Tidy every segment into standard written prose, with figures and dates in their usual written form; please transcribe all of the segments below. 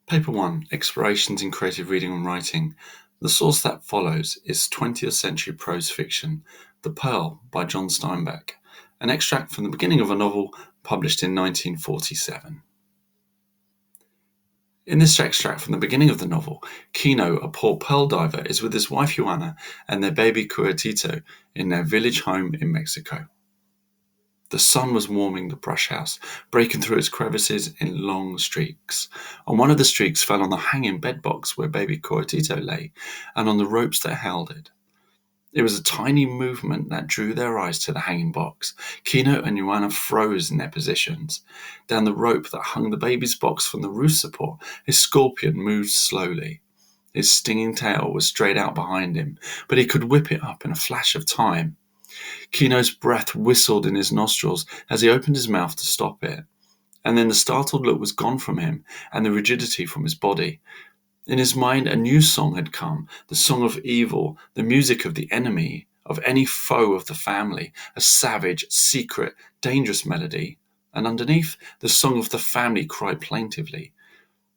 Paper 1, Explorations in Creative Reading and Writing. The source that follows is 20th century prose fiction, The Pearl by John Steinbeck, an extract from the beginning of a novel published in 1947. In this extract from the beginning of the novel, Kino, a poor pearl diver, is with his wife Juana and their baby Cuartito in their village home in Mexico. The sun was warming the brush house, breaking through its crevices in long streaks. On one of the streaks fell on the hanging bed box where baby Cuartito lay, and on the ropes that held it. It was a tiny movement that drew their eyes to the hanging box. Kino and Juana froze in their positions. Down the rope that hung the baby's box from the roof support, a scorpion moved slowly. His stinging tail was straight out behind him, but he could whip it up in a flash of time. Kino's breath whistled in his nostrils as he opened his mouth to stop it. And then the startled look was gone from him and the rigidity from his body. In his mind, a new song had come, the song of evil, the music of the enemy, of any foe of the family, a savage, secret, dangerous melody. And underneath, the song of the family cried plaintively.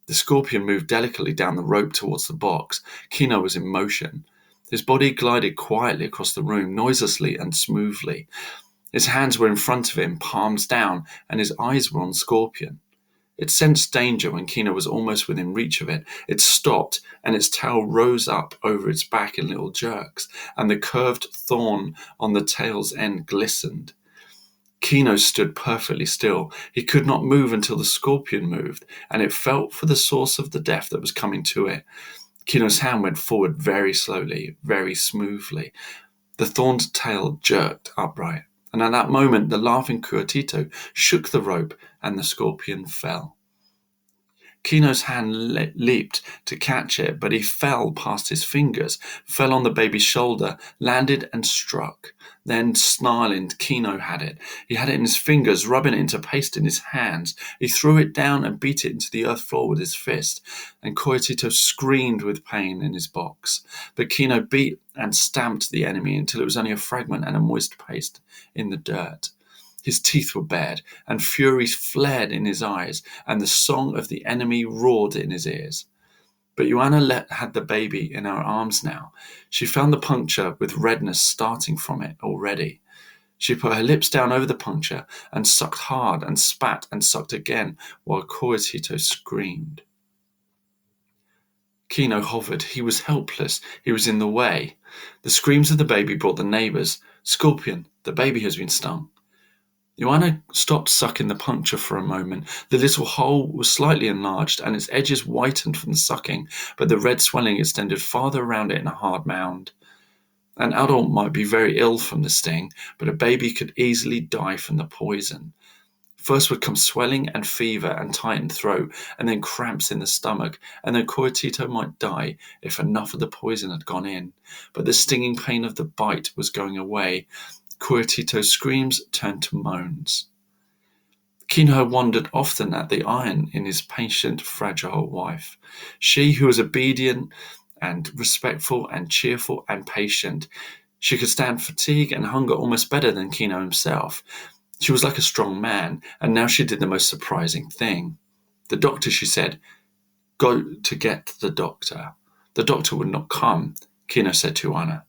The scorpion moved delicately down the rope towards the box. Kino was in motion. His body glided quietly across the room, noiselessly and smoothly. His hands were in front of him, palms down, and his eyes were on the scorpion. It sensed danger when Kino was almost within reach of it. It stopped, and its tail rose up over its back in little jerks, and the curved thorn on the tail's end glistened. Kino stood perfectly still. He could not move until the scorpion moved, and it felt for the source of the death that was coming to it. Kino's hand went forward very slowly, very smoothly. The thorned tail jerked upright, and at that moment the laughing Cuartito shook the rope and the scorpion fell. Kino's hand leaped to catch it, but he fell past his fingers, fell on the baby's shoulder, landed and struck. Then, snarling, Kino had it. He had it in his fingers, rubbing it into paste in his hands. He threw it down and beat it into the earth floor with his fist, and Cuartito screamed with pain in his box. But Kino beat and stamped the enemy until it was only a fragment and a moist paste in the dirt. His teeth were bared, and fury flared in his eyes, and the song of the enemy roared in his ears. But Juana had the baby in her arms now. She found the puncture with redness starting from it already. She put her lips down over the puncture and sucked hard and spat and sucked again while Cuartito screamed. Kino hovered. He was helpless. He was in the way. The screams of the baby brought the neighbors. "Scorpion, the baby has been stung." Juana stopped sucking the puncture for a moment. The little hole was slightly enlarged, and its edges whitened from the sucking, but the red swelling extended farther around it in a hard mound. An adult might be very ill from the sting, but a baby could easily die from the poison. First would come swelling and fever and tightened throat, and then cramps in the stomach, and then Cuartito might die if enough of the poison had gone in. But the stinging pain of the bite was going away. Cuartito's screams turned to moans. Kino wondered often at the iron in his patient, fragile wife. She who was obedient and respectful and cheerful and patient. She could stand fatigue and hunger almost better than Kino himself. She was like a strong man, and now she did the most surprising thing. "The doctor," she said. "Go to get the doctor." The doctor would not come, Kino said to Juana.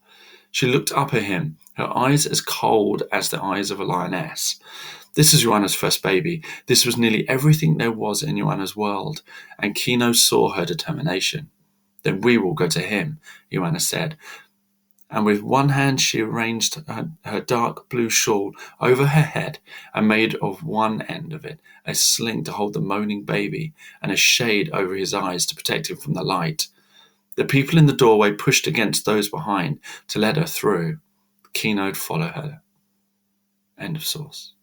She looked up at him, her eyes as cold as the eyes of a lioness. This was Juana's first baby. This was nearly everything there was in Juana's world, and Kino saw her determination. "Then we will go to him," Juana said. And with one hand she arranged her dark blue shawl over her head and made of one end of it a sling to hold the moaning baby and a shade over his eyes to protect him from the light. The people in the doorway pushed against those behind to let her through. Kino'd follow her. End of source.